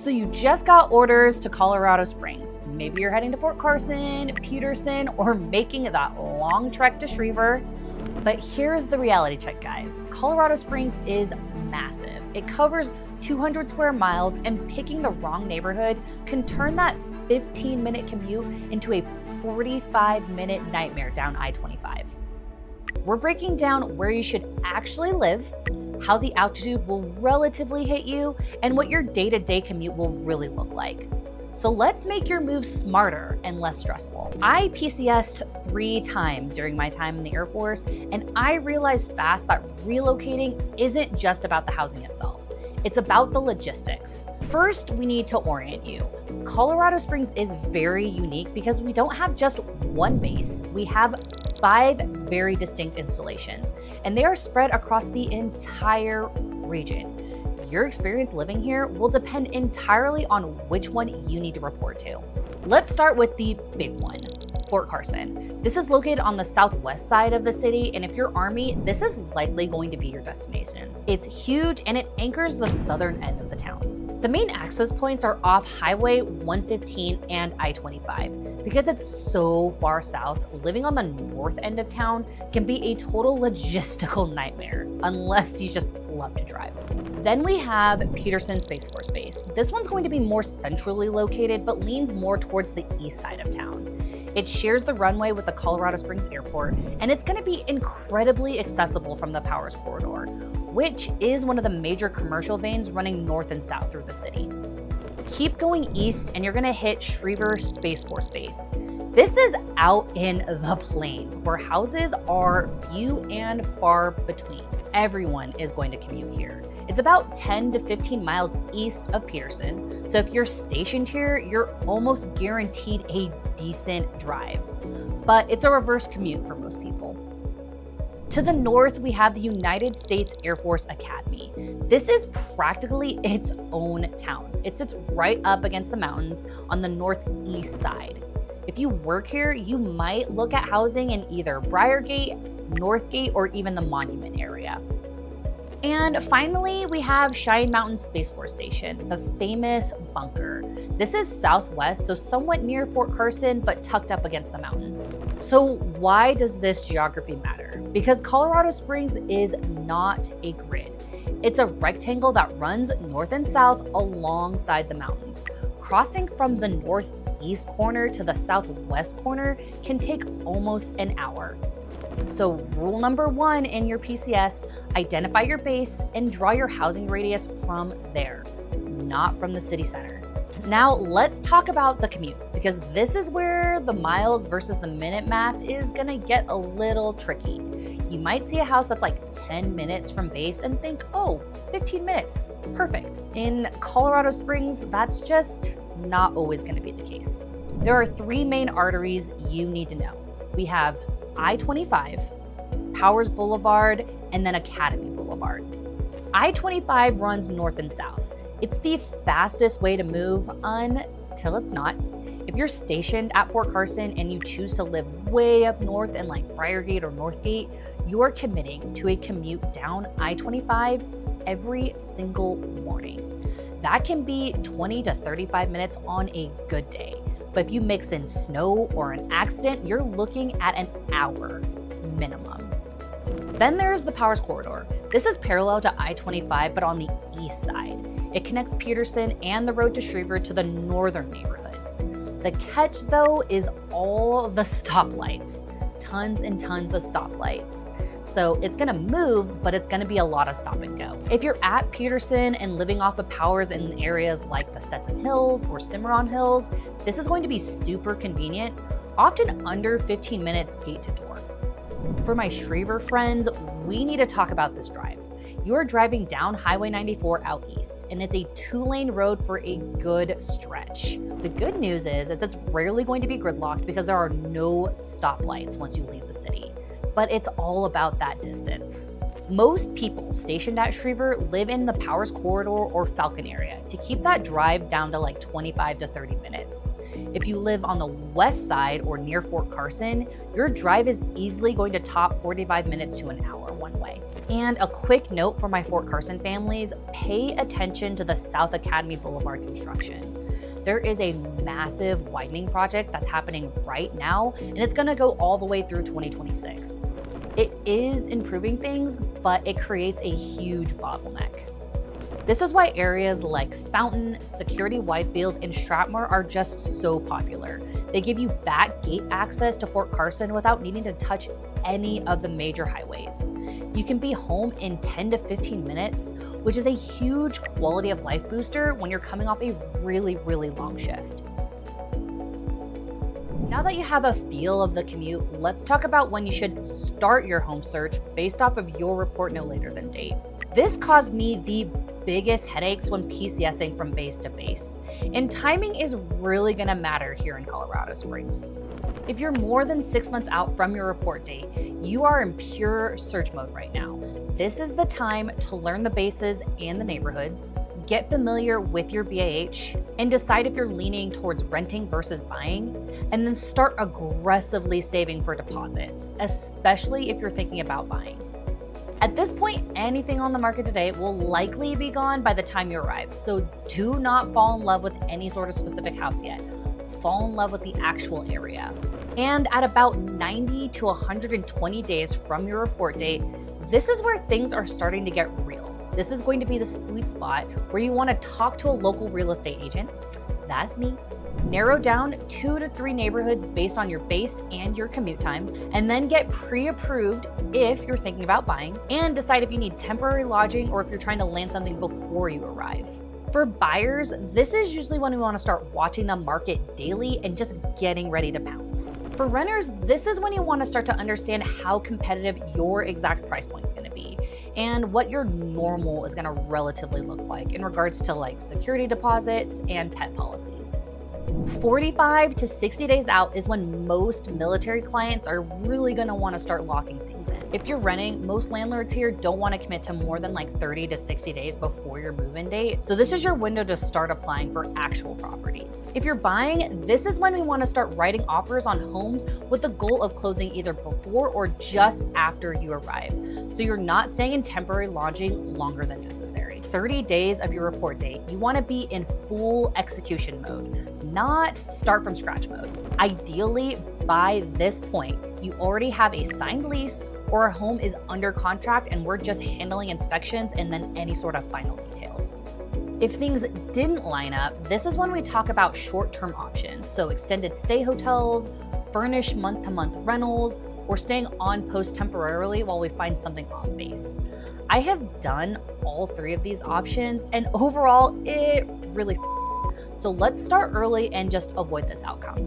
So you just got orders to Colorado Springs. Maybe you're heading to Fort Carson, Peterson, or making that long trek to Schriever. But here's the reality check, guys. Colorado Springs is massive. It covers 200 square miles, and picking the wrong neighborhood can turn that 15-minute commute into a 45-minute nightmare down I-25. We're breaking down where you should actually live, how the altitude will relatively hit you, and what your day-to-day commute will really look like. So let's make your move smarter and less stressful. I PCS'd 3 times during my time in the Air Force, and I realized fast that relocating isn't just about the housing itself. It's about the logistics. First, we need to orient you. Colorado Springs is very unique because we don't have just one base. We have 5 very distinct installations, and they are spread across the entire region. Your experience living here will depend entirely on which one you need to report to. Let's start with the big one, Fort Carson. This is located on the southwest side of the city, and if you're Army, this is likely going to be your destination. It's huge, and it anchors the southern end of the town. The main access points are off Highway 115 and I-25. Because it's so far south, living on the north end of town can be a total logistical nightmare, unless you just love to drive. Then we have Peterson Space Force Base. This one's going to be more centrally located, but leans more towards the east side of town. It shares the runway with the Colorado Springs Airport, and it's going to be incredibly accessible from the Powers Corridor, which is one of the major commercial veins running north and south through the city. Keep going east and you're going to hit Schriever Space Force Base. This is out in the plains where houses are few and far between. Everyone is going to commute here. It's about 10 to 15 miles east of Peterson, so if you're stationed here, you're almost guaranteed a decent drive. But it's a reverse commute for most people. To the north, we have the United States Air Force Academy. This is practically its own town. It sits right up against the mountains on the northeast side. If you work here, you might look at housing in either Briargate, Northgate, or even the Monument area. And finally, we have Cheyenne Mountain Space Force Station, the famous bunker. This is southwest, so somewhat near Fort Carson, but tucked up against the mountains. So why does this geography matter? Because Colorado Springs is not a grid. It's a rectangle that runs north and south alongside the mountains. Crossing from the northeast corner to the southwest corner can take almost an hour. So rule number 1 in your PCS, identify your base and draw your housing radius from there, not from the city center. Now let's talk about the commute, because this is where the miles versus the minute math is gonna get a little tricky. You might see a house that's like 10 minutes from base and think, oh, 15 minutes, perfect. In Colorado Springs, that's just not always gonna be the case. There are 3 main arteries you need to know. We have I-25, Powers Boulevard, and then Academy Boulevard. I-25 runs north and south. It's the fastest way to move until it's not. If you're stationed at Fort Carson and you choose to live way up north in like Briargate or Northgate, you're committing to a commute down I-25 every single morning. That can be 20 to 35 minutes on a good day. But if you mix in snow or an accident, you're looking at an hour minimum. Then there's the Powers Corridor. This is parallel to I-25, but on the east side. It connects Peterson and the road to Schriever to the northern neighborhoods. The catch, though, is all the stoplights. Tons and tons of stoplights. So it's gonna move, but it's gonna be a lot of stop and go. If you're at Peterson and living off of Powers in areas like the Stetson Hills or Cimarron Hills, this is going to be super convenient, often under 15 minutes gate to door. For my Schriever friends, we need to talk about this drive. You're driving down Highway 94 out east, and it's a 2-lane road for a good stretch. The good news is it's rarely going to be gridlocked because there are no stoplights once you leave the city. But it's all about that distance. Most people stationed at Schriever live in the Powers Corridor or Falcon area to keep that drive down to like 25 to 30 minutes. If you live on the west side or near Fort Carson, your drive is easily going to top 45 minutes to an hour one way. And a quick note for my Fort Carson families, pay attention to the South Academy Boulevard construction. There is a massive widening project that's happening right now, and it's gonna go all the way through 2026. It is improving things, but it creates a huge bottleneck. This is why areas like Fountain, Security Whitefield, and Strathmore are just so popular. They give you back gate access to Fort Carson without needing to touch any of the major highways. You can be home in 10 to 15 minutes, which is a huge quality of life booster when you're coming off a really long shift. Now that you have a feel of the commute, let's talk about when you should start your home search based off of your report no later than date. This caused me the biggest headaches when PCSing from base to base, and timing is really gonna matter here in Colorado Springs. If you're more than 6 months out from your report date, you are in pure search mode right now. This is the time to learn the bases and the neighborhoods, get familiar with your BAH, and decide if you're leaning towards renting versus buying, and then start aggressively saving for deposits, especially if you're thinking about buying. At this point, anything on the market today will likely be gone by the time you arrive, so do not fall in love with any sort of specific house yet. Fall in love with the actual area. And at about 90 to 120 days from your report date, this is where things are starting to get real. This is going to be the sweet spot where you want to talk to a local real estate agent. That's me. Narrow down 2 to 3 neighborhoods based on your base and your commute times, and then get pre-approved if you're thinking about buying, and decide if you need temporary lodging or if you're trying to land something before you arrive. For buyers, this is usually when we want to start watching the market daily and just getting ready to pounce. For renters, this is when you want to start to understand how competitive your exact price point is going to be and what your normal is going to relatively look like in regards to like security deposits and pet policies. 45 to 60 days out is when most military clients are really going to want to start locking things in. If you're renting, most landlords here don't want to commit to more than like 30 to 60 days before your move-in date. So this is your window to start applying for actual properties. If you're buying, this is when we want to start writing offers on homes with the goal of closing either before or just after you arrive. So you're not staying in temporary lodging longer than necessary. 30 days of your report date, you want to be in full execution mode, not start from scratch mode. Ideally, by this point, you already have a signed lease or a home is under contract and we're just handling inspections and then any sort of final details. If things didn't line up, this is when we talk about short-term options, so extended stay hotels, furnished month-to-month rentals, or staying on post temporarily while we find something off base. I have done all 3 of these options and overall, it really so let's start early and just avoid this outcome.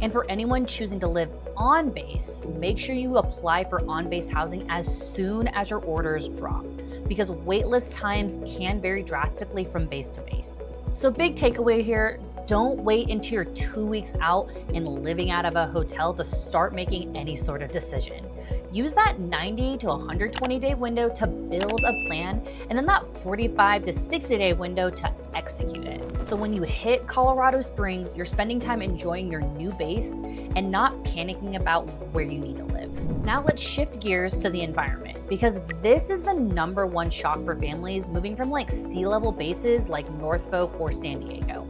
And for anyone choosing to live on base, make sure you apply for on-base housing as soon as your orders drop, because waitlist times can vary drastically from base to base. So big takeaway here, don't wait until you're 2 weeks out and living out of a hotel to start making any sort of decision. Use that 90 to 120 day window to build a plan, and then that 45 to 60 day window to execute it. So when you hit Colorado Springs, you're spending time enjoying your new base and not panicking about where you need to live. Now let's shift gears to the environment, because this is the #1 shock for families moving from like sea level bases like Norfolk or San Diego.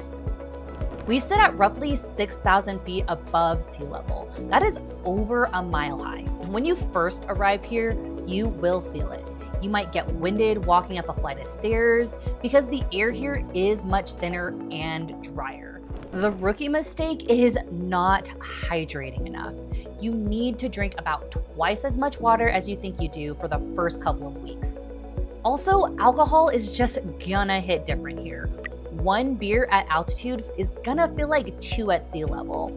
We sit at roughly 6,000 feet above sea level. That is over a mile high. When you first arrive here, you will feel it. You might get winded walking up a flight of stairs because the air here is much thinner and drier. The rookie mistake is not hydrating enough. You need to drink about twice as much water as you think you do for the first couple of weeks. Also, alcohol is just gonna hit different here. 1 beer at altitude is gonna feel like 2 at sea level.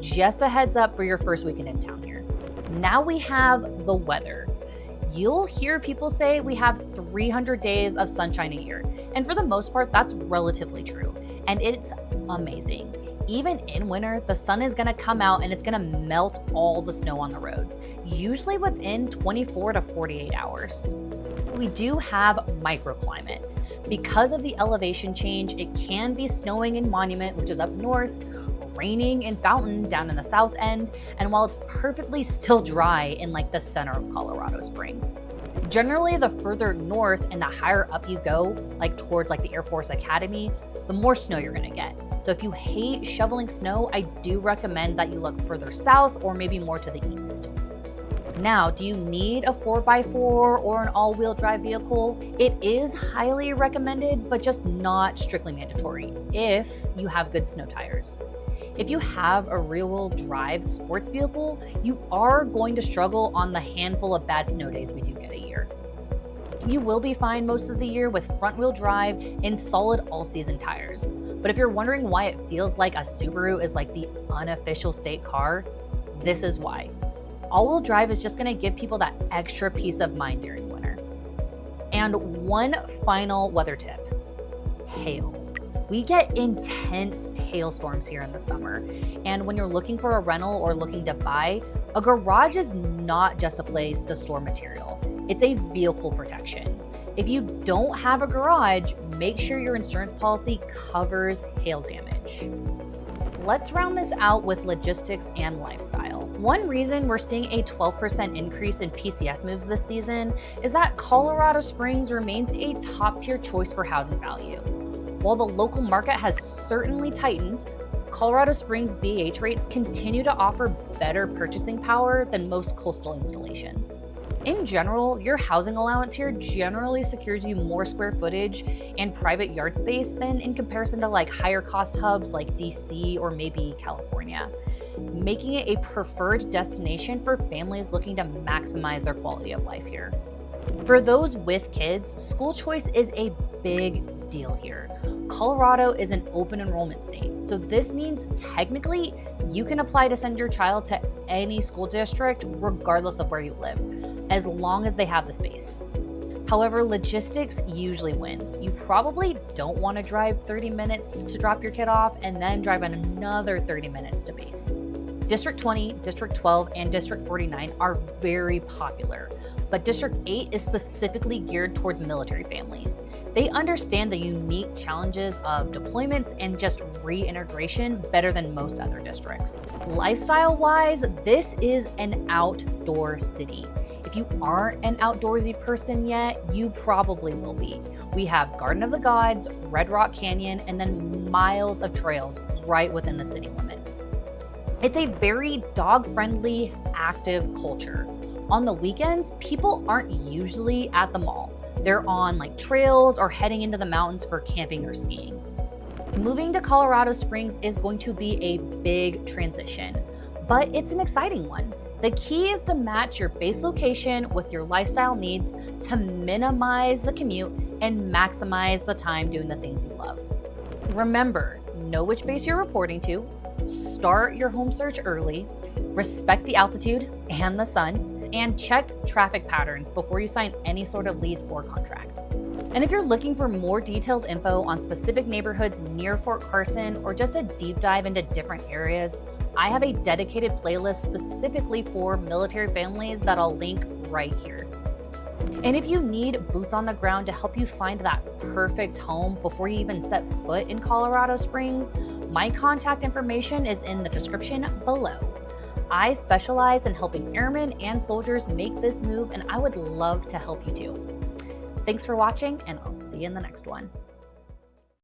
Just a heads up for your first weekend in town here. Now we have the weather. You'll hear people say we have 300 days of sunshine a year, and for the most part, that's relatively true, and it's amazing. Even in winter, the sun is gonna come out and it's gonna melt all the snow on the roads, usually within 24 to 48 hours. We do have microclimates. Because of the elevation change, it can be snowing in Monument, which is up north, raining in Fountain down in the south end, and while it's perfectly still dry in like the center of Colorado Springs. Generally, the further north and the higher up you go, like towards like the Air Force Academy, the more snow you're gonna get. So if you hate shoveling snow, I do recommend that you look further south or maybe more to the east. Now, do you need a 4x4 or an all-wheel drive vehicle? It is highly recommended, but just not strictly mandatory if you have good snow tires. If you have a rear-wheel drive sports vehicle, you are going to struggle on the handful of bad snow days we do get a year. You will be fine most of the year with front-wheel drive and solid all-season tires. But if you're wondering why it feels like a Subaru is like the unofficial state car, this is why. All-wheel drive is just gonna give people that extra peace of mind during winter. And one final weather tip, hail. We get intense hailstorms here in the summer. And when you're looking for a rental or looking to buy, a garage is not just a place to store material. It's a vehicle protection. If you don't have a garage, make sure your insurance policy covers hail damage. Let's round this out with logistics and lifestyle. One reason we're seeing a 12% increase in PCS moves this season is that Colorado Springs remains a top-tier choice for housing value. While the local market has certainly tightened, Colorado Springs BH rates continue to offer better purchasing power than most coastal installations. In general, your housing allowance here generally secures you more square footage and private yard space than in comparison to like higher cost hubs like DC or maybe California, making it a preferred destination for families looking to maximize their quality of life here. For those with kids, school choice is a big deal here. Colorado is an open enrollment state, so this means technically you can apply to send your child to any school district regardless of where you live, as long as they have the space. However, logistics usually wins. You probably don't want to drive 30 minutes to drop your kid off and then drive another 30 minutes to base. District 20, District 12, and District 49 are very popular, but District 8 is specifically geared towards military families. They understand the unique challenges of deployments and just reintegration better than most other districts. Lifestyle-wise, this is an outdoor city. If you aren't an outdoorsy person yet, you probably will be. We have Garden of the Gods, Red Rock Canyon, and then miles of trails right within the city limits. It's a very dog-friendly, active culture. On the weekends, people aren't usually at the mall. They're on like trails or heading into the mountains for camping or skiing. Moving to Colorado Springs is going to be a big transition, but it's an exciting one. The key is to match your base location with your lifestyle needs to minimize the commute and maximize the time doing the things you love. Remember, know which base you're reporting to, start your home search early, respect the altitude and the sun, and check traffic patterns before you sign any sort of lease or contract. And if you're looking for more detailed info on specific neighborhoods near Fort Carson or just a deep dive into different areas, I have a dedicated playlist specifically for military families that I'll link right here. And if you need boots on the ground to help you find that perfect home before you even set foot in Colorado Springs, my contact information is in the description below. I specialize in helping airmen and soldiers make this move, and I would love to help you too. Thanks for watching, and I'll see you in the next one.